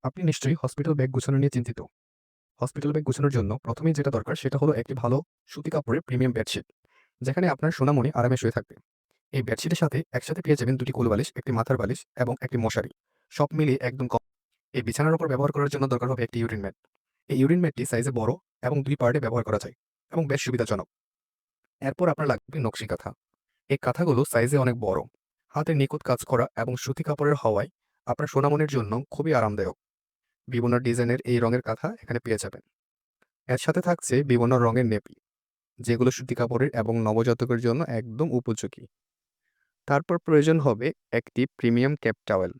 আপনি নিশ্চয়ই hospital bag গুছানো নিয়ে চিন্তিত। হসপিটাল ব্যাগ গুছানোর জন্য প্রথমেই যেটা দরকার সেটা হলো একটি ভালো সুতি কাপড়ের প্রিমিয়াম বেডশিট, যেখানে আপনার সোনামণি আরামে শুয়ে থাকবে। এই বেডশিটের সাথে একসাথে পেয়ে যাবেন ২টি কোল বালিশ, একটি মাথার বালিশ এবং একটি মশারি। সব মিলিয়ে একদম কম। এই বিছানার উপর ব্যবহার করার জন্য দরকার হবে একটি ইউরিন ম্যাট। এই ইউরিন ম্যাটটি সাইজে বড় এবং ২ পার্টে ব্যবহার করা যায় এবং বেশ সুবিধাজনক। এরপর আপনার লাগবে নকশি কাঁথা। এই কাঁথাগুলো সাইজে অনেক বড়, হাতে নিখুঁত কাজ করা এবং সুতি কাপড়ের হওয়ায় আপনার সোনামণির জন্য খুবই আরামদায়ক। বিভিন্ন ডিজাইনের এই রঙের কাঁথা এখানে পেয়ে যাবেন। এর সাথে থাকছে বিভিন্ন রঙের নেপি, যেগুলো সুতি কাপড়ের এবং নবজাতকের জন্য একদম উপযোগী। তারপর প্রয়োজন হবে একটি প্রিমিয়াম ক্যাপ টাওয়েল।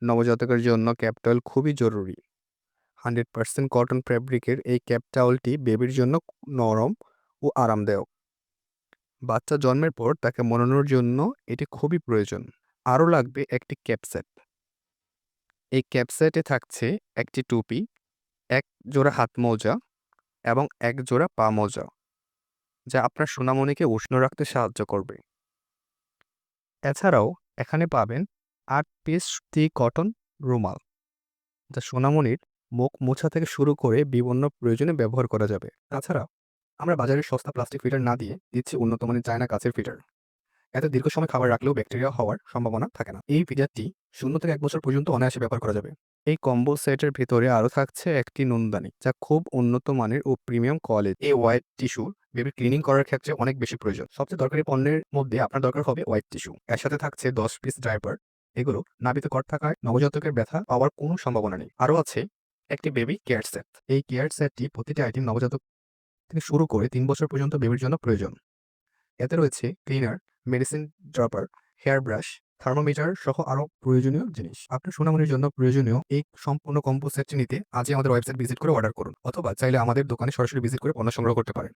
নবজাতকের জন্য ক্যাপ টাওয়েল খুবই জরুরি। 100% কটন ফ্যাব্রিকের এই ক্যাপ টাওয়েলটি বেবির জন্য নরম ও আরামদায়ক। বাচ্চা জন্মের পর তাকে মোড়ানোর জন্য এটি খুবই প্রয়োজন। আরও লাগবে একটি ক্যাপ সেট। এই ক্যাপ সেটে থাকছে একটি টুপি, এক জোড়া হাত মোজা এবং এক জোড়া পা মোজা, যা আপনার সোনামণিকে উষ্ণ রাখতে সাহায্য করবে। এছাড়াও এখানে পাবেন ৮ পিস সুতি কটন রুমাল, যা সোনামণির মুখ মোছা থেকে শুরু করে বিভিন্ন প্রয়োজনে ব্যবহার করা যাবে। তাছাড়া আমরা বাজারের সস্তা প্লাস্টিক ফিল্টার না দিয়ে দিচ্ছি উন্নত মানের চায়না কাচের ফিল্টার। এতে দীর্ঘ সময় খাবার রাখলেও ব্যাকটেরিয়া হওয়ার সম্ভাবনা থাকে না। এই ফিল্টারটি ০ থেকে ১ বছর পর্যন্ত অনায়াসে ব্যবহার করা যাবে। এই কম্বো সেটের ভিতরে আরও থাকছে একটি নুনদানি, যা খুব উন্নত মানের ও প্রিমিয়াম কোয়ালিটি। এই হোয়াইট টিস্যু বেবি ক্লিনিং করার ক্ষেত্রে অনেক বেশি প্রয়োজন। সবচেয়ে দরকারি পণ্যের মধ্যে আপনার দরকার হবে হোয়াইট টিস্যু। এর সাথে থাকছে ১০ পিস ডায়াপার। এগুলো নাভিতে কট থাকায় নবজাতকের ব্যথা পাওয়ার কোনো সম্ভাবনা নেই। আরও আছে একটি বেবি কেয়ার সেট। এই কেয়ার সেটটি প্রতিটি আইটেম নবজাতক থেকে শুরু করে ৩ বছর পর্যন্ত বেবির জন্য প্রয়োজন। এতে রয়েছে cleaner, medicine dropper, hair brush, thermometer সহ আরও প্রয়োজনীয় জিনিস। আপনার সোনামণির জন্য প্রয়োজনীয় এই সম্পূর্ণ কম্বো সেটটি নিতে আজই আমাদের ওয়েবসাইট ভিজিট করে অর্ডার করুন, অথবা চাইলে আমাদের দোকানে সরাসরি ভিজিট করে পণ্য সংগ্রহ করতে পারেন।